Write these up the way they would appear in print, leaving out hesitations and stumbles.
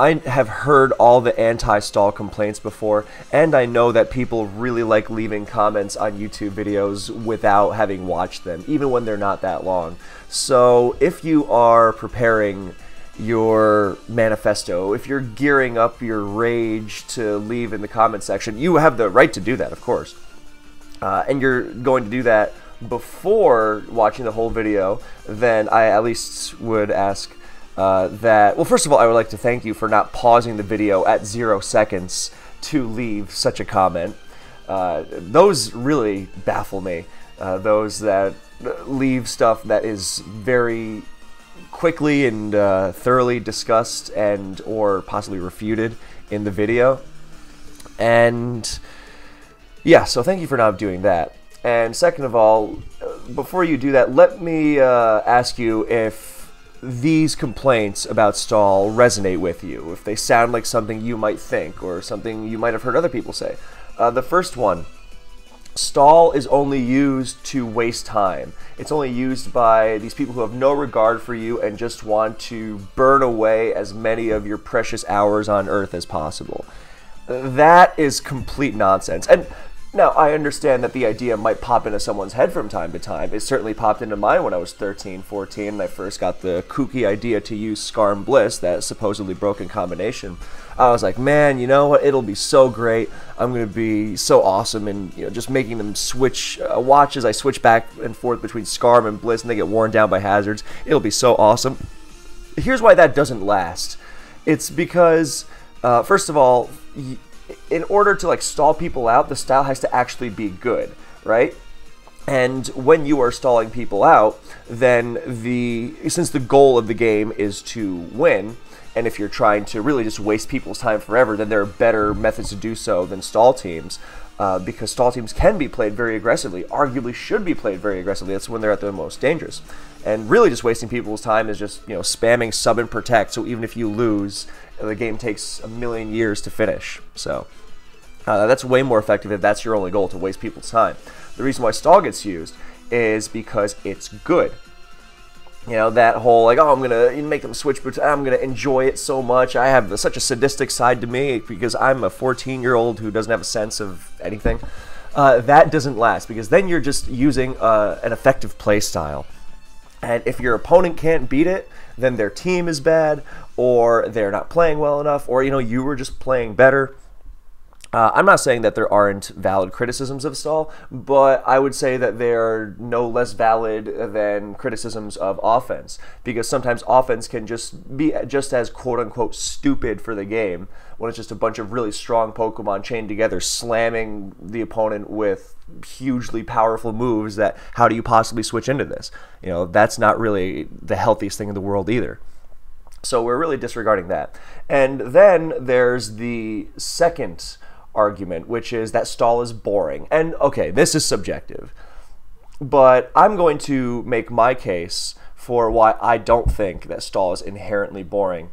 I have heard all the anti-stall complaints before, and I know that people really like leaving comments on YouTube videos without having watched them, even when they're not that long. So if you are preparing your manifesto, if you're gearing up your rage to leave in the comment section, you have the right to do that, of course. And you're going to do that before watching the whole video, then I at least would ask that, well, first of all, I would like to thank you for not pausing the video at 0 seconds to leave such a comment. Those really baffle me. Those that leave stuff that is very quickly and thoroughly discussed and or possibly refuted in the video. And yeah, so thank you for not doing that. And second of all, before you do that, let me ask you if these complaints about stall resonate with you, if they sound like something you might think or something you might have heard other people say. The first one, stall is only used to waste time. It's only used by these people who have no regard for you and just want to burn away as many of your precious hours on Earth as possible. That is complete nonsense. And now, I understand that the idea might pop into someone's head from time to time. It certainly popped into mine when I was 13, 14, and I first got the kooky idea to use Scar and Bliss, that supposedly broken combination. I was like, man, you know what? It'll be so great. I'm going to be so awesome, and just making them switch watch as I switch back and forth between Scar and Bliss, and they get worn down by hazards. It'll be so awesome. Here's why that doesn't last. It's because, first of all, in order to stall people out, the style has to actually be good, right? And when you are stalling people out, then since the goal of the game is to win, and if you're trying to really just waste people's time forever, then there are better methods to do so than stall teams, because stall teams can be played very aggressively, arguably should be played very aggressively. That's when they're at their most dangerous. And really just wasting people's time is just spamming sub and protect, so even if you lose, the game takes a million years to finish. So that's way more effective if that's your only goal, to waste people's time. The reason why stall gets used is because it's good. That whole oh, I'm gonna make them switch, but I'm gonna enjoy it so much. I have such a sadistic side to me because I'm a 14-year-old who doesn't have a sense of anything. That doesn't last, because then you're just using an effective play style. And if your opponent can't beat it, then their team is bad, or they're not playing well enough, or you were just playing better. I'm not saying that there aren't valid criticisms of stall, but I would say that they're no less valid than criticisms of offense, because sometimes offense can just be just as quote-unquote stupid for the game, when it's just a bunch of really strong Pokemon chained together slamming the opponent with hugely powerful moves that how do you possibly switch into this? That's not really the healthiest thing in the world either. So we're really disregarding that. And then there's the second argument, which is that stall is boring. And okay, this is subjective, but I'm going to make my case for why I don't think that stall is inherently boring.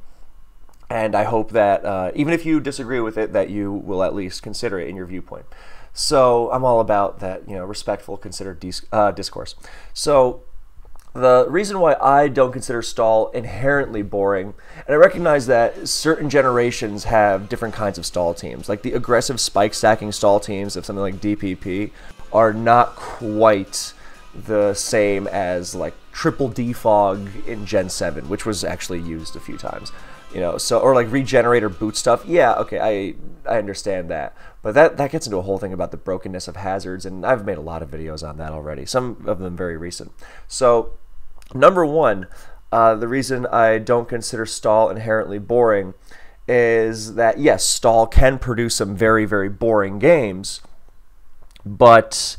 And I hope that even if you disagree with it, that you will at least consider it in your viewpoint. So I'm all about that, respectful, considered discourse. So the reason why I don't consider stall inherently boring, and I recognize that certain generations have different kinds of stall teams, like the aggressive spike stacking stall teams of something like DPP are not quite the same as triple defog in Gen 7, which was actually used a few times. So, or regenerator boot stuff. Yeah, okay, I understand that. But that gets into a whole thing about the brokenness of hazards, and I've made a lot of videos on that already, some of them very recent. So, number one, the reason I don't consider stall inherently boring is that, yes, stall can produce some very, very boring games, but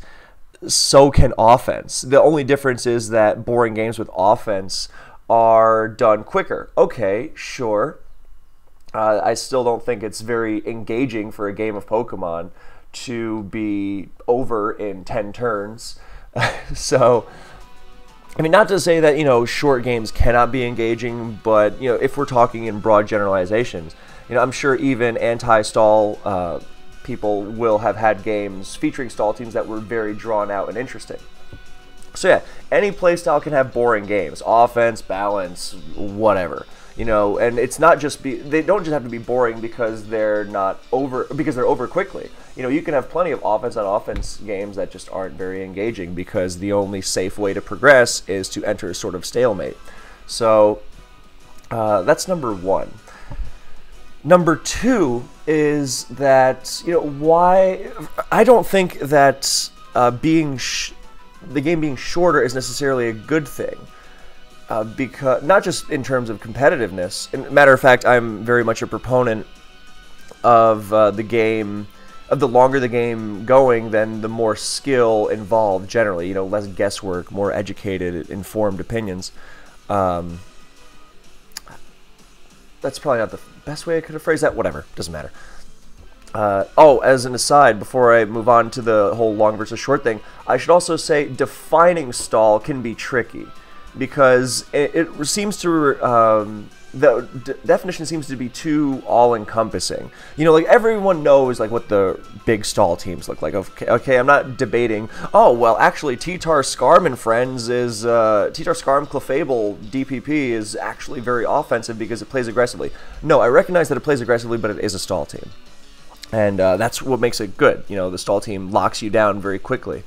so can offense. The only difference is that boring games with offense are done quicker. Okay, sure. I still don't think it's very engaging for a game of Pokemon to be over in 10 turns. So, I mean, not to say that, short games cannot be engaging, but, if we're talking in broad generalizations, I'm sure even anti-stall people will have had games featuring stall teams that were very drawn out and interesting. So yeah, any playstyle can have boring games, offense, balance, whatever. You know, and it's not just they don't just have to be boring because they're over quickly. You know, you can have plenty of offense on offense games that just aren't very engaging because the only safe way to progress is to enter a sort of stalemate. So that's number one. Number two is that, you know, why I don't think that the game being shorter is necessarily a good thing. Because not just in terms of competitiveness. Matter of fact, I'm very much a proponent of the game. Of the longer the game going, then the more skill involved. Generally, you know, less guesswork, more educated, informed opinions. That's probably not the best way I could have phrased that. Whatever, doesn't matter. As an aside, before I move on to the whole long versus short thing, I should also say defining stall can be tricky. Because it seems to the definition seems to be too all-encompassing. You know, like everyone knows like what the big stall teams look like. Okay, I'm not debating. Oh well, actually, T-Tar Scarm and friends is T-Tar Scarm Clefable DPP is actually very offensive because it plays aggressively. No, I recognize that it plays aggressively, but it is a stall team, and that's what makes it good. You know, the stall team locks you down very quickly.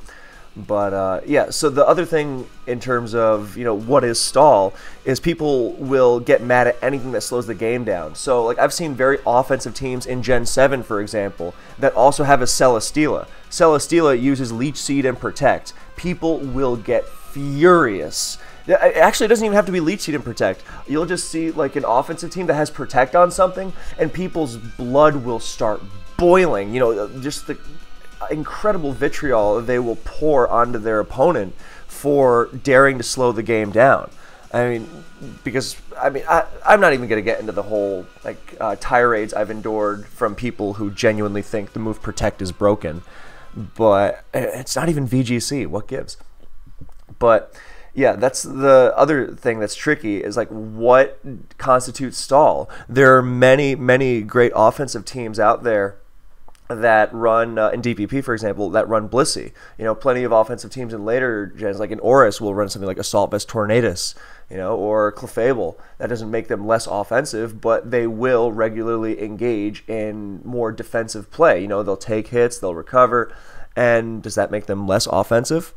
But yeah, so the other thing in terms of, you know, what is stall is people will get mad at anything that slows the game down. So like I've seen very offensive teams in Gen 7, for example, that also have a Celesteela. Celesteela uses Leech Seed and Protect. People will get furious. Actually, it doesn't even have to be Leech Seed and Protect. You'll just see like an offensive team that has Protect on something and people's blood will start boiling. You know, just the incredible vitriol they will pour onto their opponent for daring to slow the game down. I mean, because I'm not even going to get into the whole like tirades I've endured from people who genuinely think the move Protect is broken, but it's not even VGC. What gives? But yeah, that's the other thing that's tricky is like what constitutes stall. There are many great offensive teams out there that run, in DPP, for example, that run Blissey. You know, plenty of offensive teams in later gens, like in Oris, will run something like Assault Vest Tornadus, you know, or Clefable. That doesn't make them less offensive, but they will regularly engage in more defensive play. You know, they'll take hits, they'll recover, and does that make them less offensive?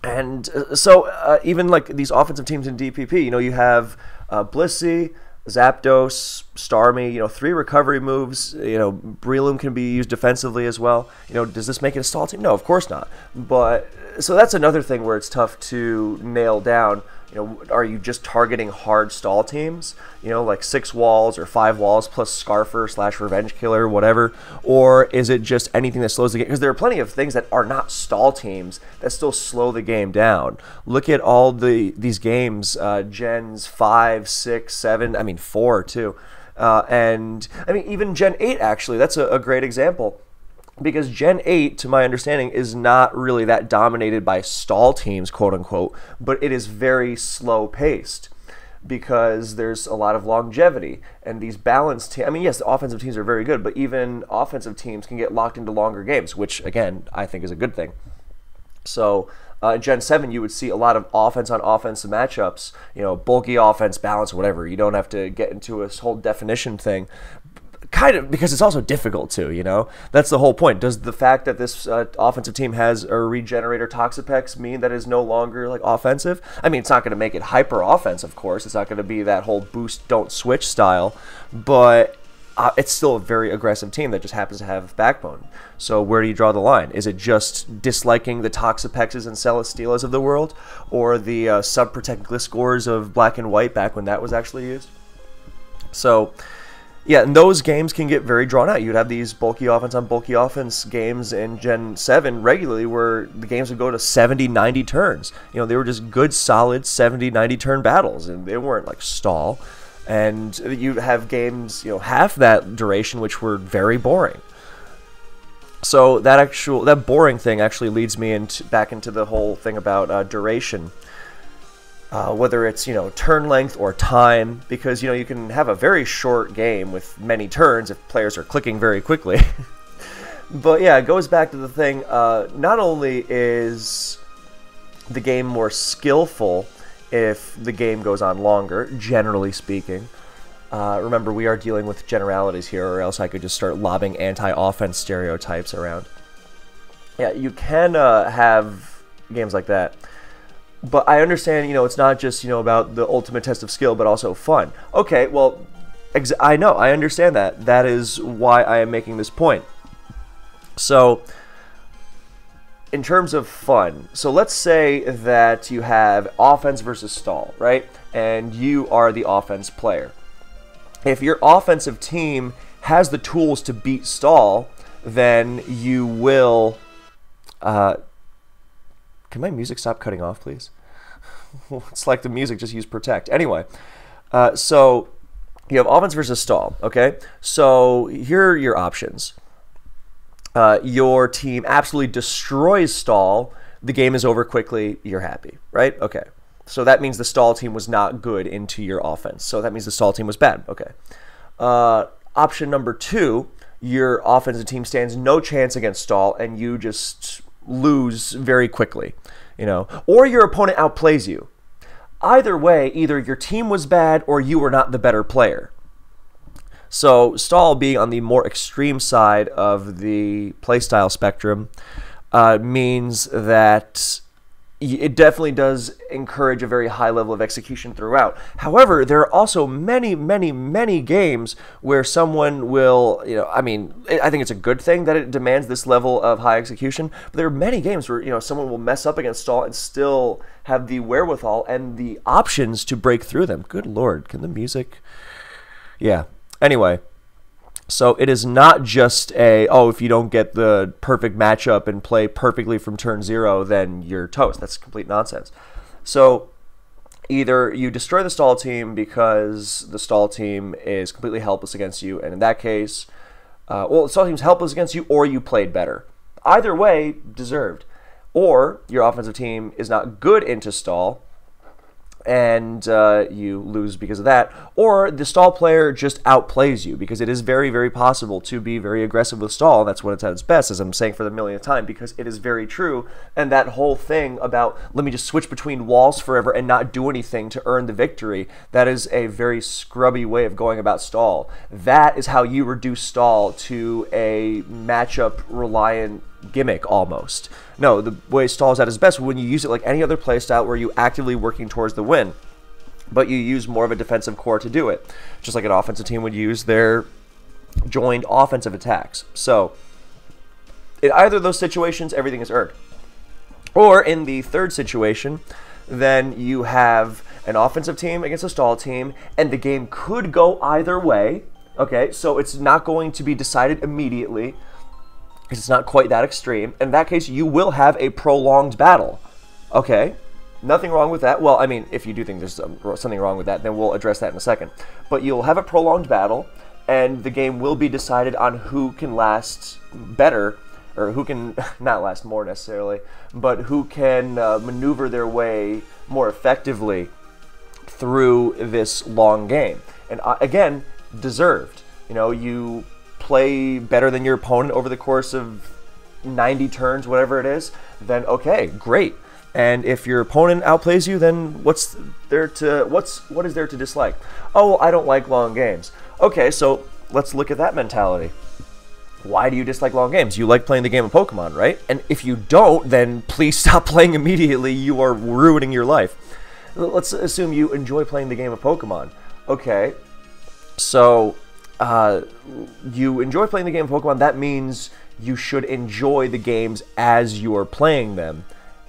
And so even like these offensive teams in DPP, you know, you have Blissey, Zapdos, Starmie, you know, 3 recovery moves. You know, Breloom can be used defensively as well. You know, does this make it a stall team? No, of course not. But so that's another thing where it's tough to nail down. You know, are you just targeting hard stall teams? You know, like 6 walls or 5 walls plus Scarfer / Revenge Killer, whatever. Or is it just anything that slows the game? Because there are plenty of things that are not stall teams that still slow the game down. Look at all these games, Gens 5, 6, 7, I mean 4 too. And I mean even Gen 8 actually, that's a great example. Because Gen 8, to my understanding, is not really that dominated by stall teams, quote unquote, but it is very slow paced because there's a lot of longevity. And these balanced teams, I mean, yes, the offensive teams are very good, but even offensive teams can get locked into longer games, which, again, I think is a good thing. So in Gen 7, you would see a lot of offense on offense matchups, you know, bulky offense, balance, whatever. You don't have to get into a whole definition thing. Kind of, because it's also difficult too, you know? That's the whole point. Does the fact that this offensive team has a Regenerator Toxapex mean that it's no longer, like, offensive? I mean, it's not going to make it hyper-offense, of course. It's not going to be that whole boost, don't switch style. But it's still a very aggressive team that just happens to have backbone. So where do you draw the line? Is it just disliking the Toxapexes and Celesteelas of the world? Or the Sub-Protect Gliscors of Black and White back when that was actually used? So yeah, and those games can get very drawn out. You'd have these bulky offense on bulky offense games in Gen 7 regularly where the games would go to 70, 90 turns. You know, they were just good, solid 70, 90 turn battles, and they weren't like stall. And you'd have games, you know, half that duration, which were very boring. So that boring thing actually leads me back into the whole thing about duration. Whether it's, you know, turn length or time, because, you know, you can have a very short game with many turns if players are clicking very quickly. But yeah, it goes back to the thing, not only is the game more skillful if the game goes on longer, generally speaking. Remember, we are dealing with generalities here, or else I could just start lobbing anti-offense stereotypes around. Yeah, you can have games like that. But I understand, it's not just, about the ultimate test of skill, but also fun. Okay, well, I know, I understand that. That is why I am making this point. So, in terms of fun, so let's say that you have offense versus stall, right? And you are the offense player. If your offensive team has the tools to beat stall, then you will... Can my music stop cutting off, please? It's like the music just used protect. Anyway, so you have offense versus stall, okay? So here are your options. Your team absolutely destroys stall. The game is over quickly. You're happy, right? Okay. So that means the stall team was not good into your offense. So that means the stall team was bad. Okay. Option number 2, your offensive team stands no chance against stall, and you just lose very quickly, or your opponent outplays you. Either way, either your team was bad or you were not the better player. So stall, being on the more extreme side of the playstyle spectrum, means that it definitely does encourage a very high level of execution throughout. However, there are also many, many, many games where someone will, I think it's a good thing that it demands this level of high execution, but there are many games where, someone will mess up against stall and still have the wherewithal and the options to break through them. Good Lord, can the music... Yeah. Anyway, so it is not just if you don't get the perfect matchup and play perfectly from turn 0, then you're toast. That's complete nonsense. So either you destroy the stall team because the stall team is completely helpless against you, and in that case, the stall team's helpless against you, or you played better. Either way, deserved. Or your offensive team is not good into stall, and you lose because of that, or the stall player just outplays you, because it is very, very possible to be very aggressive with stall, and that's when it's at its best, as I'm saying for the millionth time, because it is very true. And that whole thing about, let me just switch between walls forever and not do anything to earn the victory, that is a very scrubby way of going about stall. That is how you reduce stall to a matchup-reliant gimmick, almost. No, the way stall is at its best when you use it like any other playstyle where you actively working towards the win, but you use more of a defensive core to do it, just like an offensive team would use their joined offensive attacks. So in either of those situations, everything is earned. Or in the third situation, then you have an offensive team against a stall team, and the game could go either way. Okay, so it's not going to be decided immediately. It's not quite that extreme. In that case, you will have a prolonged battle. Okay, nothing wrong with that. Well, if you do think there's something wrong with that, then we'll address that in a second. But you'll have a prolonged battle, and the game will be decided on who can last better, or who can not last more necessarily, but who can maneuver their way more effectively through this long game. And again, deserved. You play better than your opponent over the course of 90 turns, whatever it is, then okay, great. And if your opponent outplays you, then what is there to dislike? Oh, well, I don't like long games. Okay, so let's look at that mentality. Why do you dislike long games? You like playing the game of Pokemon, right? And if you don't, then please stop playing immediately. You are ruining your life. Let's assume you enjoy playing the game of Pokemon. Okay, so you enjoy playing the game of Pokemon. That means you should enjoy the games as you are playing them,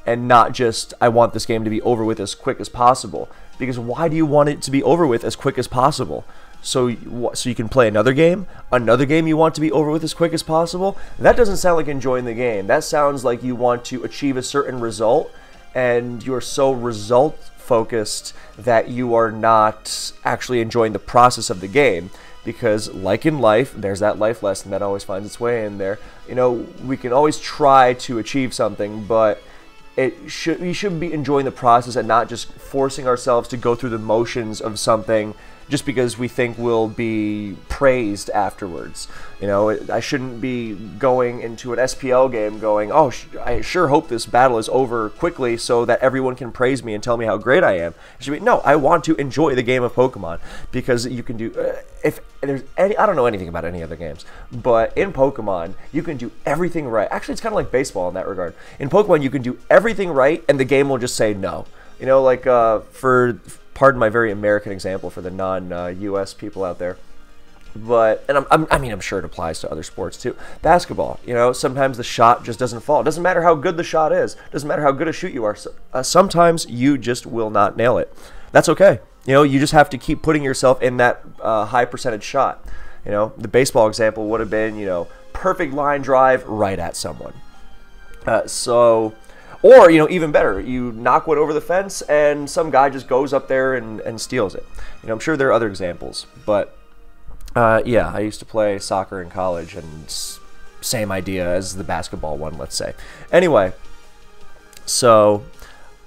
and not just, I want this game to be over with as quick as possible. Because why do you want it to be over with as quick as possible? So you can play another game you want to be over with as quick as possible? That doesn't sound like enjoying the game. That sounds like you want to achieve a certain result, and you're so result focused that you are not actually enjoying the process of the game. Because like in life, there's that life lesson that always finds its way in there. We can always try to achieve something, but we should be enjoying the process and not just forcing ourselves to go through the motions of something just because we think we'll be praised afterwards. You know, I shouldn't be going into an SPL game going, oh, I sure hope this battle is over quickly so that everyone can praise me and tell me how great I am. It should be, no, I want to enjoy the game of Pokemon, because you can do, if there's any, I don't know anything about any other games, but in Pokemon, you can do everything right. Actually, it's kind of like baseball in that regard. In Pokemon, you can do everything right, and the game will just say no. You know, like, pardon my very American example for the non-US people out there. But, and I mean, I'm sure it applies to other sports too. Basketball, you know, sometimes the shot just doesn't fall. It doesn't matter how good the shot is. It doesn't matter how good a shoot you are. Sometimes you just will not nail it. That's okay. You know, you just have to keep putting yourself in that high percentage shot. You know, the baseball example would have been, you know, perfect line drive right at someone. Or, you know, even better, you knock one over the fence and some guy just goes up there and steals it. You know, I'm sure there are other examples, but yeah, I used to play soccer in college, and same idea as the basketball one, let's say. Anyway, so,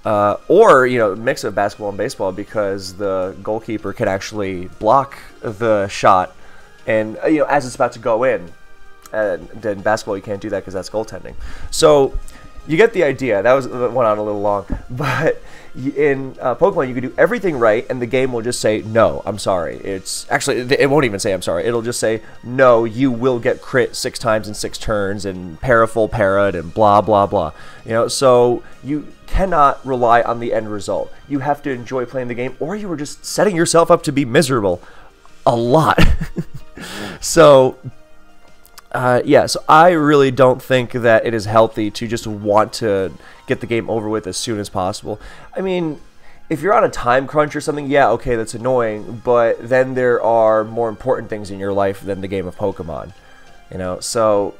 or, you know, mix of basketball and baseball, because the goalkeeper can actually block the shot, and, you know, as it's about to go in. And in basketball, you can't do that because that's goaltending. So, you get the idea. That went on a little long, but in Pokemon, you can do everything right, and the game will just say, no, I'm sorry. It's actually, it won't even say I'm sorry. It'll just say, no, you will get crit 6 times in 6 turns, and para full para'd, and blah, blah, blah. You know, so you cannot rely on the end result. You have to enjoy playing the game, or you are just setting yourself up to be miserable a lot. So, yeah, so I really don't think that it is healthy to just want to get the game over with as soon as possible. I mean, if you're on a time crunch or something, yeah, okay, that's annoying, but then there are more important things in your life than the game of Pokemon, you know? So,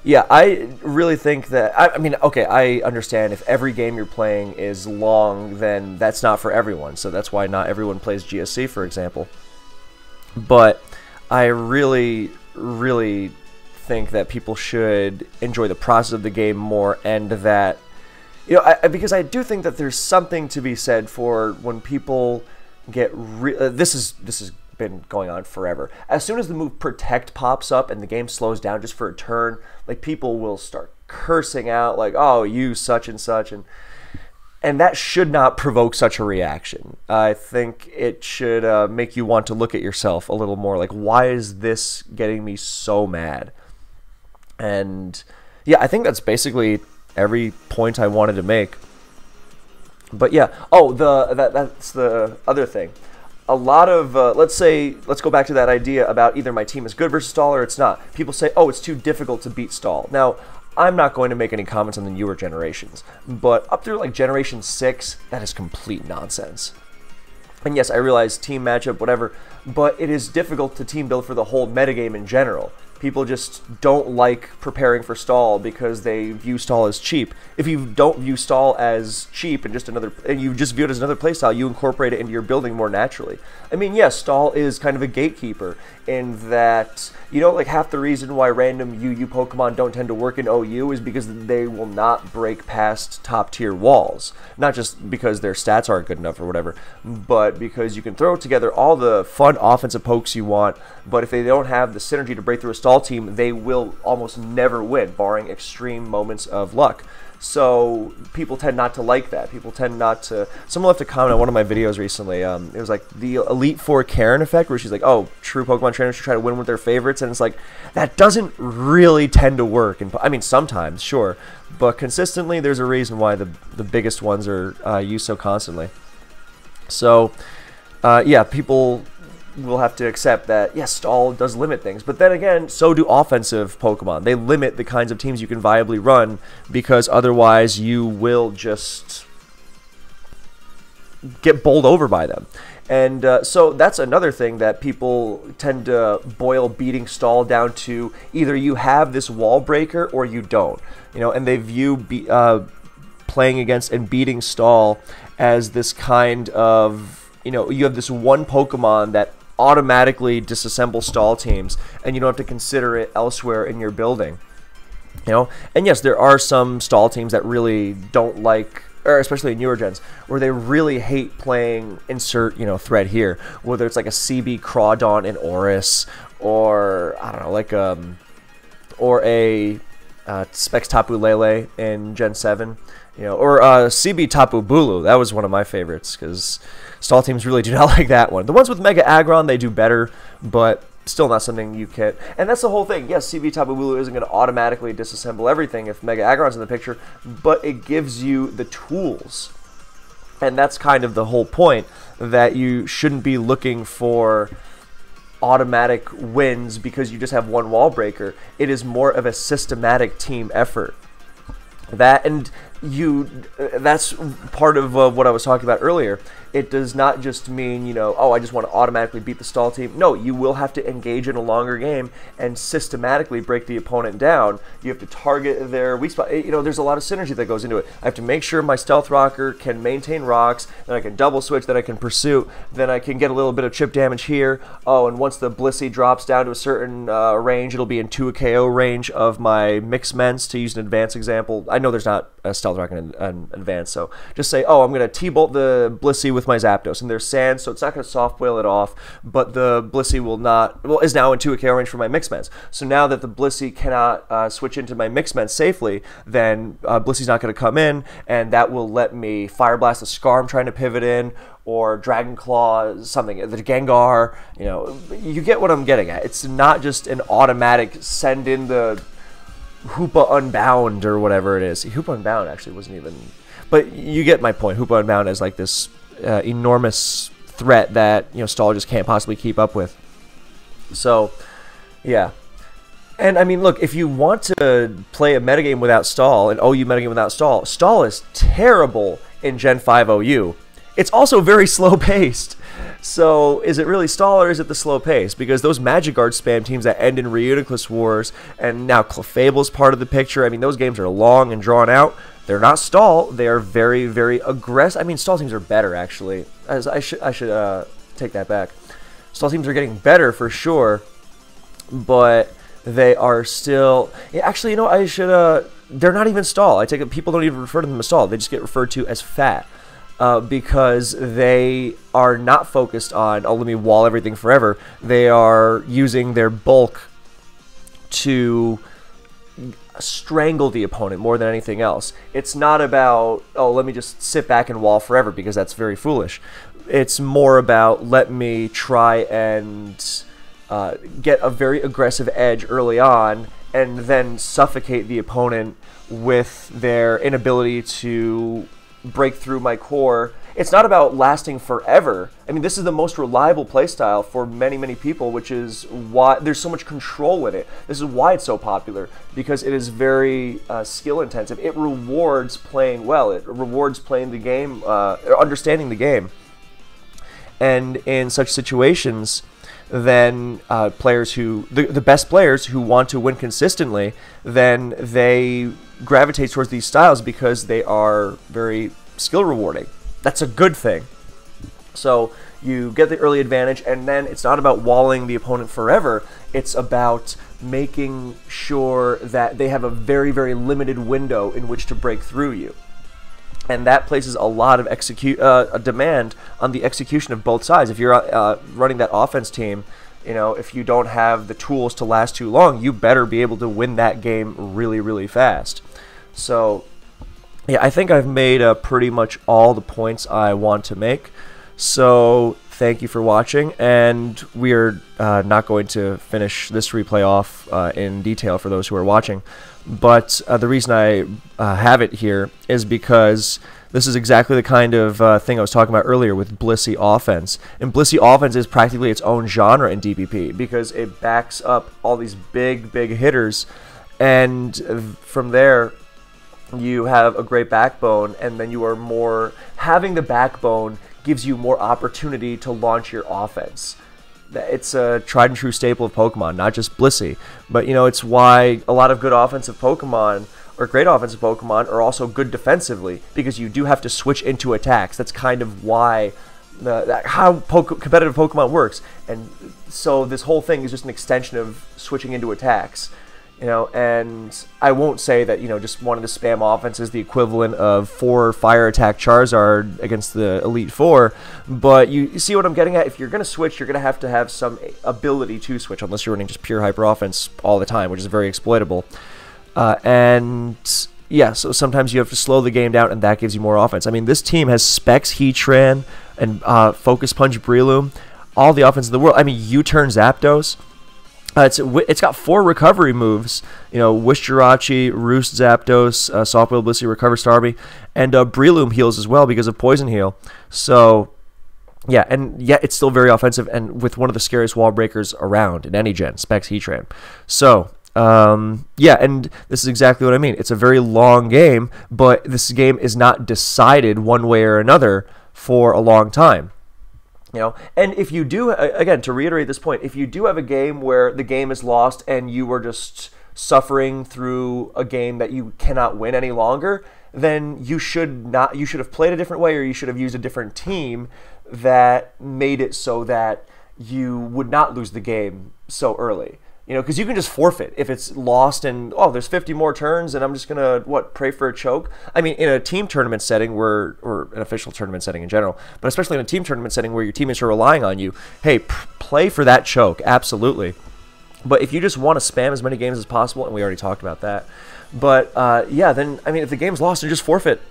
yeah, I really think that, I mean, okay, I understand if every game you're playing is long, then that's not for everyone, so that's why not everyone plays GSC, for example. But I really think that people should enjoy the process of the game more, and that, you know, because I do think that there's something to be said for when people get this has been going on forever. As soon as the move Protect pops up and the game slows down just for a turn, like, people will start cursing out like, oh, you such and such, and that should not provoke such a reaction. I think it should make you want to look at yourself a little more, like, why is this getting me so mad? And yeah, I think that's basically every point I wanted to make. But yeah, oh, that's the other thing. A lot of, let's go back to that idea about either my team is good versus Stall or it's not. People say, oh, it's too difficult to beat Stall. Now, I'm not going to make any comments on the newer generations, but up through like Generation 6, that is complete nonsense. And yes, I realize team matchup, whatever, but it is difficult to team build for the whole metagame in general. People just don't like preparing for Stall because they view Stall as cheap. If you don't view Stall as cheap and you just view it as another playstyle, you incorporate it into your building more naturally. I mean, yes, Stall is kind of a gatekeeper in that, you know, like, half the reason why random UU Pokemon don't tend to work in OU is because they will not break past top tier walls. Not just because their stats aren't good enough or whatever, but because you can throw together all the fun offensive pokes you want, but if they don't have the synergy to break through a Stall team, they will almost never win, barring extreme moments of luck. So people tend not to like that. People tend not to... Someone left a comment on one of my videos recently. It was like the Elite Four Karen effect, where she's like, oh, true Pokemon trainers should try to win with their favorites. And it's like, that doesn't really tend to work. And I mean, sometimes, sure. But consistently, there's a reason why the biggest ones are used so constantly. So, yeah, people will have to accept that, yes, Stall does limit things. But then again, so do offensive Pokemon. They limit the kinds of teams you can viably run, because otherwise you will just get bowled over by them. And so that's another thing that people tend to boil beating Stall down to: either you have this wall breaker or you don't. You know, and they view playing against and beating Stall as this kind of, you know, you have this one Pokemon that automatically disassemble Stall teams, and you don't have to consider it elsewhere in your building. You know, and yes, there are some Stall teams that really don't like or especially in newer gens, where they really hate playing insert, threat here, whether it's like a CB Crawdon in Oris, or I don't know, like or a Specs Tapu Lele in Gen 7, or CB Tapu Bulu. That was one of my favorites, because stall teams really do not like that one. The ones with Mega Aggron, they do better, but still not something you can. And that's the whole thing. Yes, CB Tapu Bulu isn't going to automatically disassemble everything if Mega Aggron's in the picture, but it gives you the tools. And that's kind of the whole point, that you shouldn't be looking for automatic wins because you just have one wall breaker. It is more of a systematic team effort. That's part of what I was talking about earlier. It does not just mean, oh, I just want to automatically beat the stall team. No, you will have to engage in a longer game and systematically break the opponent down. You have to target their weak spot. There's a lot of synergy that goes into it. I have to make sure my Stealth Rocker can maintain rocks, then I can double switch, then I can pursue, then I can get a little bit of chip damage here. Oh, and once the Blissey drops down to a certain range, it'll be in 2 KO range of my Mixments, to use an advanced example. I know there's not a Stealth Rocker in advanced, so just say, oh, I'm going to T-bolt the Blissey with my Zapdos, and there's sand, so it's not going to soft boil it off, but the Blissey is now in 2 KO range for my Mixments. So now that the Blissey cannot switch into my Mixments safely, then Blissey's not going to come in, and that will let me Fire Blast the Scar I'm trying to pivot in, or Dragon Claw, something, the Gengar. You get what I'm getting at. It's not just an automatic send in the Hoopa Unbound or whatever it is. Hoopa Unbound actually wasn't even... But you get my point. Hoopa Unbound is like this enormous threat that stall just can't possibly keep up with. So, yeah. And I mean, look, if you want to play a metagame without stall, an OU metagame without stall, stall is terrible in Gen 5 OU. It's also very slow paced. So is it really stall, or is it the slow pace? Because those Magikarp spam teams that end in Reuniclus Wars, and now Clefable's part of the picture, I mean, those games are long and drawn out. They're not stall. They are very, very aggressive. I mean, stall teams are better, actually. I should take that back. Stall teams are getting better for sure, but they are still... Yeah, actually, I should... they're not even stall. I take it people don't even refer to them as stall. They just get referred to as fat. Because they are not focused on, oh, let me wall everything forever. They are using their bulk to strangle the opponent more than anything else. It's not about, oh, let me just sit back and wall forever, because that's very foolish. It's more about, let me try and get a very aggressive edge early on, and then suffocate the opponent with their inability to break through my core. It's not about lasting forever. I mean, this is the most reliable playstyle for many, many people, which is why there's so much control in it. This is why it's so popular, because it is very skill intensive. It rewards playing well. It rewards playing the game, understanding the game. And in such situations, then players who, the best players who want to win consistently, then they gravitate towards these styles because they are very skill rewarding. That's a good thing. So you get the early advantage, and then it's not about walling the opponent forever. It's about making sure that they have a very, very limited window in which to break through you. And that places a lot of a demand on the execution of both sides. If you're running that offense team, if you don't have the tools to last too long, you better be able to win that game really, really fast. So, yeah, I think I've made pretty much all the points I want to make. So, thank you for watching, and we are not going to finish this replay off in detail for those who are watching. But the reason I have it here is because this is exactly the kind of thing I was talking about earlier with Blissey offense. And Blissey offense is practically its own genre in DPP because it backs up all these big, big hitters. And from there, you have a great backbone, and then you are more... Having the backbone gives you more opportunity to launch your offense. It's a tried and true staple of Pokemon, not just Blissey. But, it's why a lot of good offensive Pokemon, or great offensive Pokemon, are also good defensively, because you do have to switch into attacks. That's kind of why, how competitive Pokemon works. And so this whole thing is just an extension of switching into attacks. And I won't say that, just one of the spam offense is the equivalent of 4 Fire Attack Charizard against the Elite Four, but you see what I'm getting at? If you're going to switch, you're going to have some ability to switch, unless you're running just pure hyper offense all the time, which is very exploitable. And yeah, so sometimes you have to slow the game down, and that gives you more offense. I mean, this team has Specs, Heatran, and Focus Punch Breloom, all the offense in the world. I mean, U-Turn Zapdos. It's got 4 recovery moves, Wish Jirachi, Roost Zapdos, Soft Wheel Blissey, Recover Starmie, and Breloom heals as well because of Poison Heal. So, yeah, and yet it's still very offensive and with one of the scariest wall breakers around in any gen, Specs Heatran. So, yeah, and this is exactly what I mean. It's a very long game, but this game is not decided one way or another for a long time. And if you do, again, to reiterate this point, if you do have a game where the game is lost and you were just suffering through a game that you cannot win any longer, then you should have played a different way, or you should have used a different team that made it so that you would not lose the game so early. Because you can just forfeit if it's lost and, there's 50 more turns and I'm just going to, pray for a choke? I mean, in a team tournament setting or an official tournament setting in general, but especially in a team tournament setting where your teammates are relying on you, hey, play for that choke, absolutely. But if you just want to spam as many games as possible, and we already talked about that, but yeah, then, I mean, if the game's lost, then just forfeit.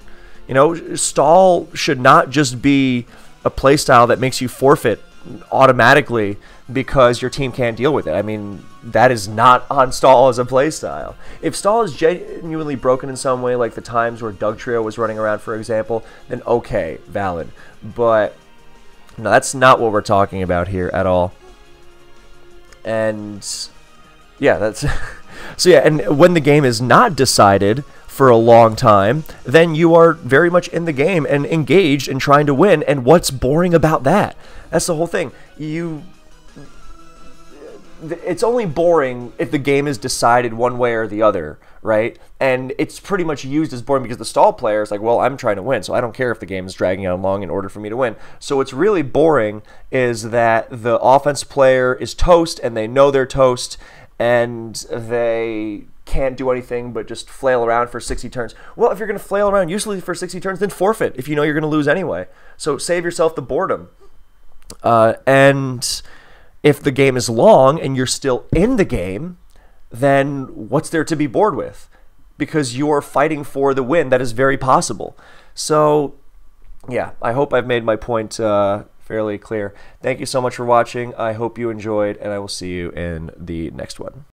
Stall should not just be a playstyle that makes you forfeit automatically because your team can't deal with it. I mean, that is not on Stall as a playstyle. If Stall is genuinely broken in some way, like the times where Dugtrio was running around, for example, then okay, valid. But no, that's not what we're talking about here at all. And yeah, that's so yeah, and when the game is not decided for a long time, then you are very much in the game and engaged in trying to win. And what's boring about that? That's the whole thing. It's only boring if the game is decided one way or the other, right? And it's pretty much used as boring because the Stall player is like, well, I'm trying to win, so I don't care if the game is dragging on long in order for me to win. So what's really boring is that the offense player is toast, and they know they're toast, and they can't do anything but just flail around for 60 turns. Well, if you're going to flail around usually for 60 turns, then forfeit if you know you're going to lose anyway. So save yourself the boredom. And if the game is long and you're still in the game, then what's there to be bored with? Because you're fighting for the win. That is very possible. So, yeah, I hope I've made my point fairly clear. Thank you so much for watching. I hope you enjoyed, and I will see you in the next one.